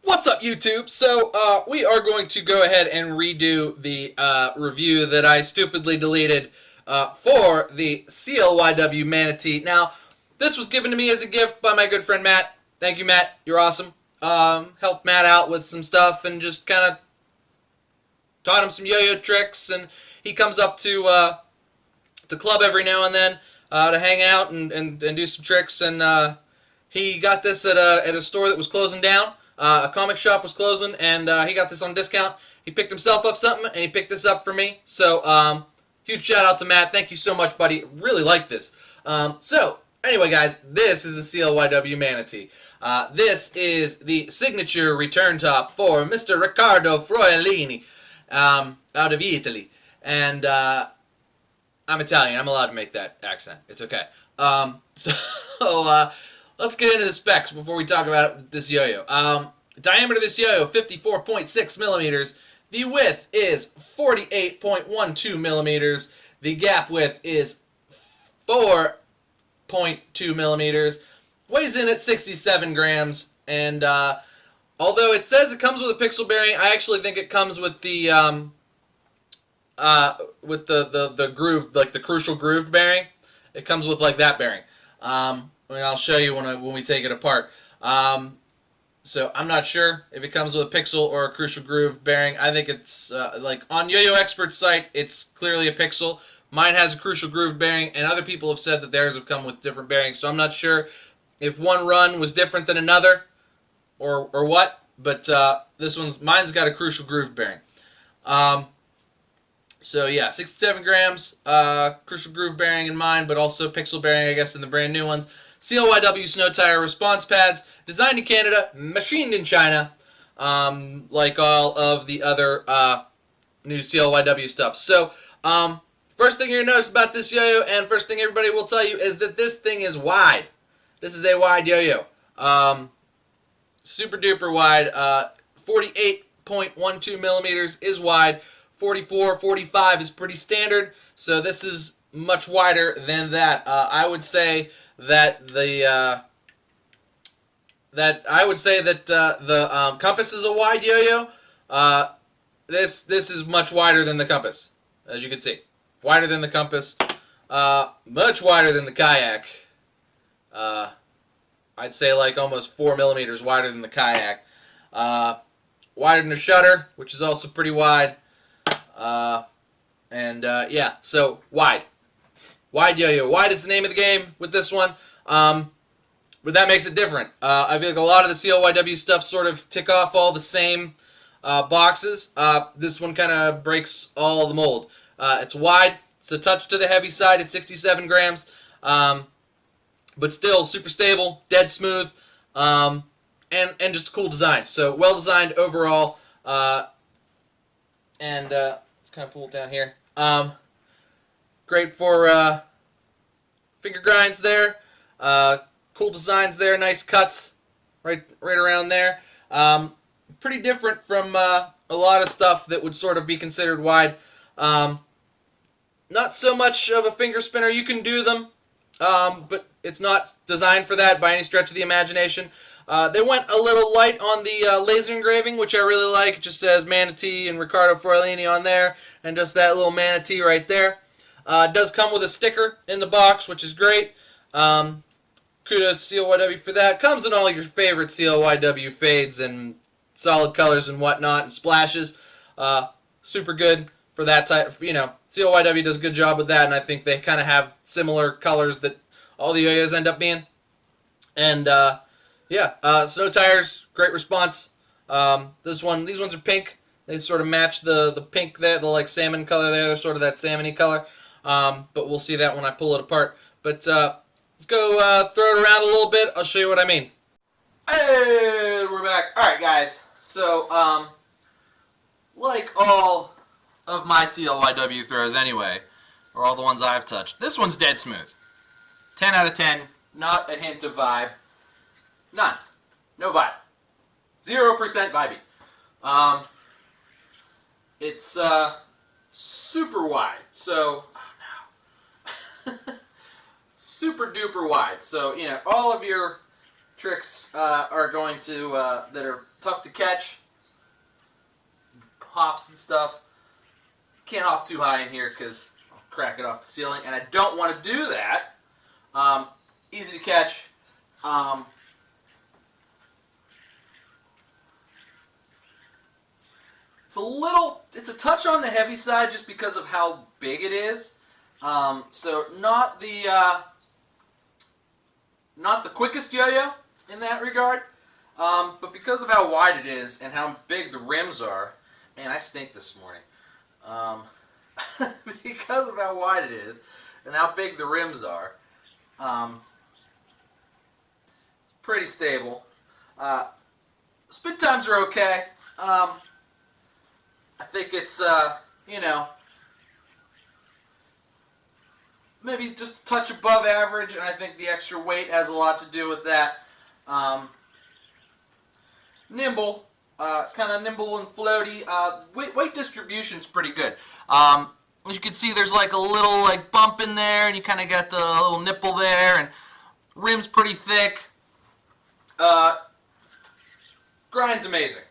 What's up, YouTube? So, we are going to go ahead and redo the review that I stupidly deleted for the CLYW Manatee. Now, this was given to me as a gift by my good friend Matt. Thank you, Matt. You're awesome. Helped Matt out with some stuff and just kind of taught him some yo-yo tricks. And he comes up to club every now and then to hang out and do some tricks. And he got this at a store that was closing down. A comic shop was closing, and he got this on discount. He picked himself up something, and he picked this up for me. So, huge shout out to Matt. Thank you so much, buddy. Really like this. So, anyway, guys, this is the CLYW Manatee. This is the signature return top for Mr. Riccardo Fraolini out of Italy. And I'm Italian. I'm allowed to make that accent. It's okay. Let's get into the specs before we talk about this yo-yo. Diameter of this yo-yo, 54.6 millimeters. The width is 48.12 millimeters. The gap width is 4.2 millimeters. Weighs in at 67 grams. And although it says it comes with a pixel bearing, I actually think it comes with the groove, like the crucial grooved bearing. It comes with like that bearing. And I'll show you when we take it apart. So I'm not sure if it comes with a pixel or a crucial groove bearing. I think it's like on Yo-Yo Expert's site, it's clearly a pixel. Mine has a crucial groove bearing, and other people have said that theirs have come with different bearings. So I'm not sure if one run was different than another or what. But mine's got a crucial groove bearing. So yeah, 67 grams, crucial groove bearing in mine, but also pixel bearing, I guess, in the brand new ones. CLYW snow tire response pads, designed in Canada, machined in China, like all of the other new CLYW stuff. So, first thing you're going to notice about this yo-yo, and first thing everybody will tell you, is that this thing is wide. This is a wide yo-yo. Super duper wide. 48.12 millimeters is wide. 44, 45 is pretty standard. So this is much wider than that. I would say that the compass is a wide yo-yo. This is much wider than the compass, as you can see. Wider than the compass. Much wider than the kayak. I'd say like almost 4 millimeters wider than the kayak. Wider than the shutter, which is also pretty wide. Yeah, so wide. Wide yo-yo. Wide is the name of the game with this one. But that makes it different. I feel like a lot of the CLYW stuff sort of tick off all the same boxes. This one kind of breaks all the mold. It's wide. It's a touch to the heavy side at 67 grams. But still super stable, dead smooth, and just a cool design. So well designed overall. Kind of pull it down here. Great for finger grinds there. Cool designs there. Nice cuts right around there. Pretty different from a lot of stuff that would sort of be considered wide. Not so much of a finger spinner. You can do them, but it's not designed for that by any stretch of the imagination. They went a little light on the laser engraving, which I really like. It just says Manatee and Riccardo Fraolini on there, and just that little manatee right there. It does come with a sticker in the box, which is great. Kudos to CLYW for that. Comes in all your favorite CLYW fades and solid colors and whatnot, and splashes. Super good for that type. CLYW does a good job with that, and I think they kind of have similar colors that all the yo-yos end up being. And snow tires, great response. These ones are pink. They sort of match the pink there, the like salmon color there. They're sort of that salmon-y color. But we'll see that when I pull it apart. But let's go throw it around a little bit. I'll show you what I mean. Hey, we're back. All right, guys. So, like all of my CLYW throws anyway, or all the ones I've touched, this one's dead smooth. 10 out of 10. Not a hint of vibe. None. No vibe. 0% vibey. It's super wide. So, super duper wide. So, you know, all of your tricks are going to, that are tough to catch, hops and stuff. Can't hop too high in here because I'll crack it off the ceiling, and I don't want to do that. Easy to catch. It's a touch on the heavy side just because of how big it is. So not the quickest yo-yo in that regard, but because of how wide it is and how big the rims are, man, I stink this morning. Because of how wide it is and how big the rims are, it's pretty stable. Spin times are okay. I think it's, you know, maybe just a touch above average, and I think the extra weight has a lot to do with that. Nimble, kind of nimble and floaty. Weight distribution is pretty good. As you can see, there's like a little like bump in there, and you kind of got the little nipple there, and rim's pretty thick. Grind's amazing.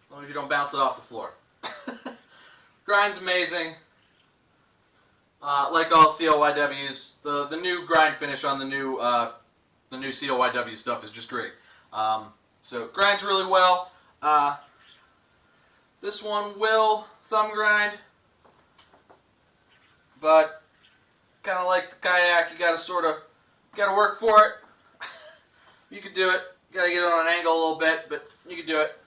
As long as you don't bounce it off the floor. Grind's amazing. Like all CLYWs, the new grind finish on the new CLYW stuff is just great. So grinds really well. This one will thumb grind, but kind of like the kayak, you gotta work for it. You can do it. You gotta get it on an angle a little bit, but you can do it.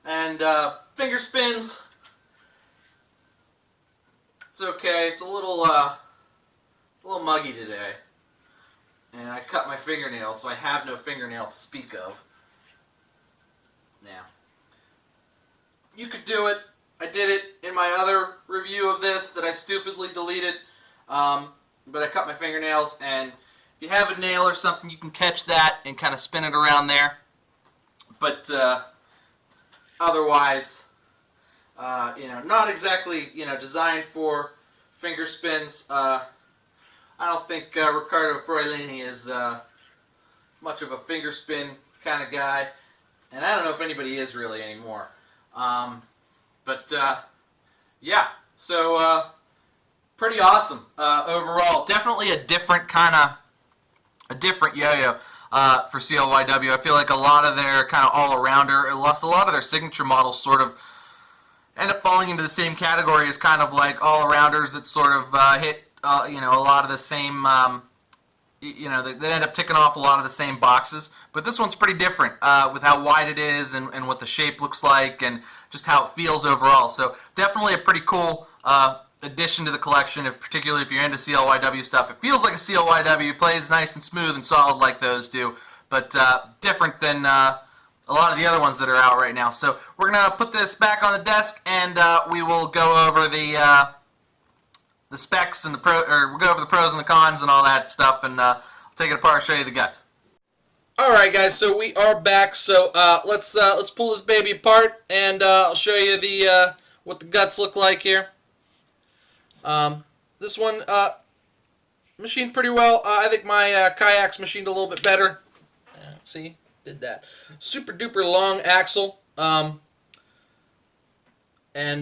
And finger spins, it's okay. It's a little muggy today, and I cut my fingernail, so I have no fingernail to speak of. Now, you could do it. I did it in my other review of this that I stupidly deleted, but I cut my fingernails, and if you have a nail or something, you can catch that and kind of spin it around there. But otherwise, you know, not exactly, you know, designed for finger spins. I don't think Riccardo Fraolini is much of a finger spin kind of guy, and I don't know if anybody is really anymore. But yeah, so pretty awesome overall. Definitely a different yo-yo. For CLYW. I feel like a lot of their kind of all-arounder, lost a lot of their signature models sort of end up falling into the same category as kind of like all-arounders that sort of hit, you know, a lot of the same, you know, they end up ticking off a lot of the same boxes. But this one's pretty different with how wide it is and what the shape looks like and just how it feels overall. So definitely a pretty cool addition to the collection, particularly if you're into CLYW stuff. It feels like a CLYW, plays nice and smooth and solid like those do, but different than a lot of the other ones that are out right now. So we're going to put this back on the desk, and we will go over the specs and we'll go over the pros and the cons and all that stuff, and I'll take it apart and show you the guts. All right, guys. So we are back. So let's pull this baby apart, and I'll show you the what the guts look like here. This one machined pretty well. I think my kayak's machined a little bit better. See, did that. Super duper long axle. And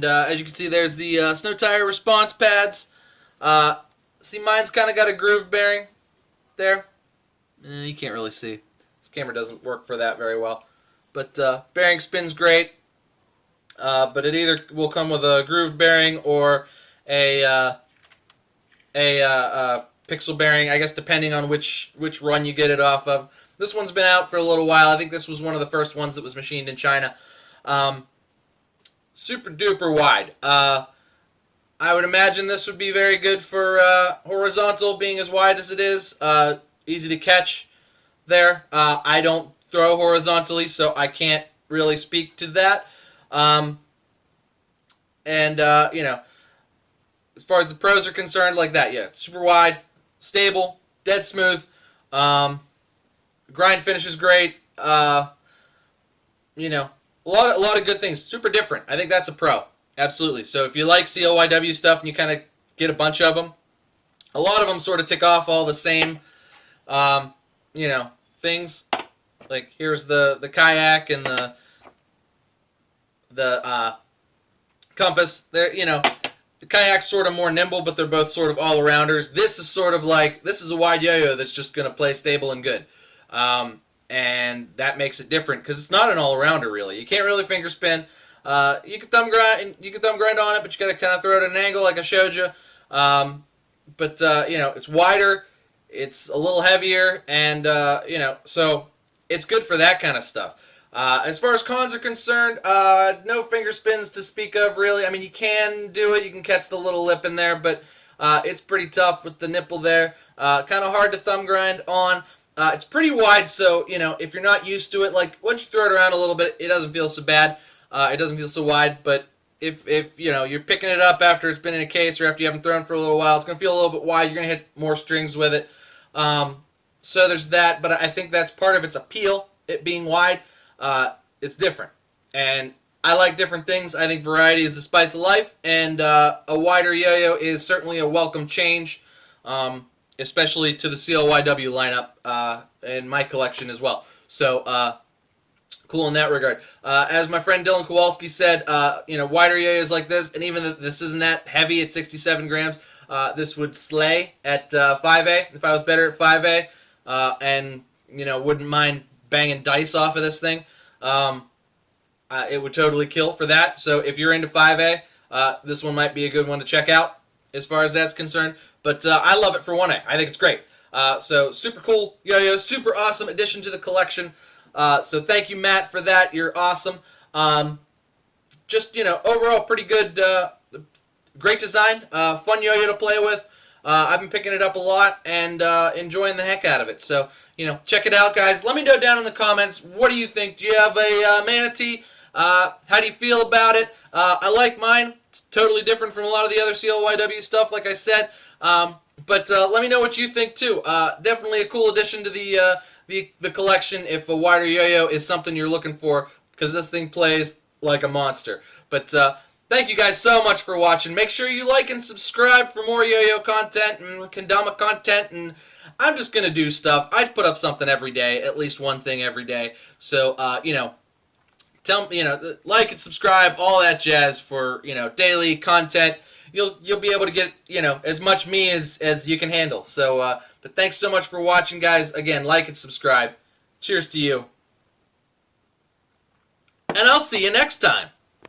as you can see, there's the snow tire response pads. See, mine's kind of got a groove bearing there. You can't really see. This camera doesn't work for that very well. But bearing spins great. But it either will come with a groove bearing or a pixel bearing, I guess, depending on which run you get it off of. This one's been out for a little while. I think this was one of the first ones that was machined in China. Super duper wide. I would imagine this would be very good for horizontal, being as wide as it is. Easy to catch there. I don't throw horizontally, so I can't really speak to that. You know, as far as the pros are concerned, like that, yeah, super wide, stable, dead smooth. Grind finish is great. you know, a lot of good things. Super different. I think that's a pro. Absolutely. So if you like CLYW stuff and you kind of get a bunch of them, a lot of them sort of tick off all the same, um, things. Like here's the kayak and the compass. The kayak's sort of more nimble, but they're both sort of all-arounders. This is sort of like, this is a wide yo-yo that's just going to play stable and good. And that makes it different because it's not an all-arounder, really. You can't really finger spin. You can thumb grind on it, but you got to kind of throw it at an angle like I showed you. But it's wider, it's a little heavier, and so it's good for that kind of stuff. As far as cons are concerned, no finger spins to speak of, really. I mean, you can do it. You can catch the little lip in there, but it's pretty tough with the nipple there. Kind of hard to thumb grind on. It's pretty wide, so, if you're not used to it, like, once you throw it around a little bit, it doesn't feel so bad. It doesn't feel so wide, but if you're picking it up after it's been in a case or after you haven't thrown for a little while, it's going to feel a little bit wide. You're going to hit more strings with it. So there's that, but I think that's part of its appeal, it being wide. It's different, and I like different things. I think variety is the spice of life, and a wider yo-yo is certainly a welcome change, especially to the CLYW lineup in my collection as well. So cool in that regard. As my friend Dylan Kowalski said, wider yo-yos like this, and even if this isn't that heavy at 67 grams, this would slay at 5A if I was better at 5A, and wouldn't mind banging dice off of this thing. It would totally kill for that. So if you're into 5A, this one might be a good one to check out as far as that's concerned. But I love it for 1A. I think it's great. So super cool yo-yo, super awesome addition to the collection. So thank you, Matt, for that. You're awesome. Just, overall pretty good, great design, fun yo-yo to play with. I've been picking it up a lot and enjoying the heck out of it. So, check it out, guys. Let me know down in the comments, what do you think? Do you have a Manatee? How do you feel about it? I like mine. It's totally different from a lot of the other CLYW stuff, like I said. But let me know what you think, too. Definitely a cool addition to the collection if a wider yo-yo is something you're looking for, because this thing plays like a monster. But thank you guys so much for watching. Make sure you like and subscribe for more yo-yo content and kendama content, and I'm just going to do stuff. I put up something every day, at least one thing every day. So, tell me, like and subscribe, all that jazz for, daily content. You'll be able to get, as much me as you can handle. So, but thanks so much for watching, guys. Again, like and subscribe. Cheers to you. And I'll see you next time.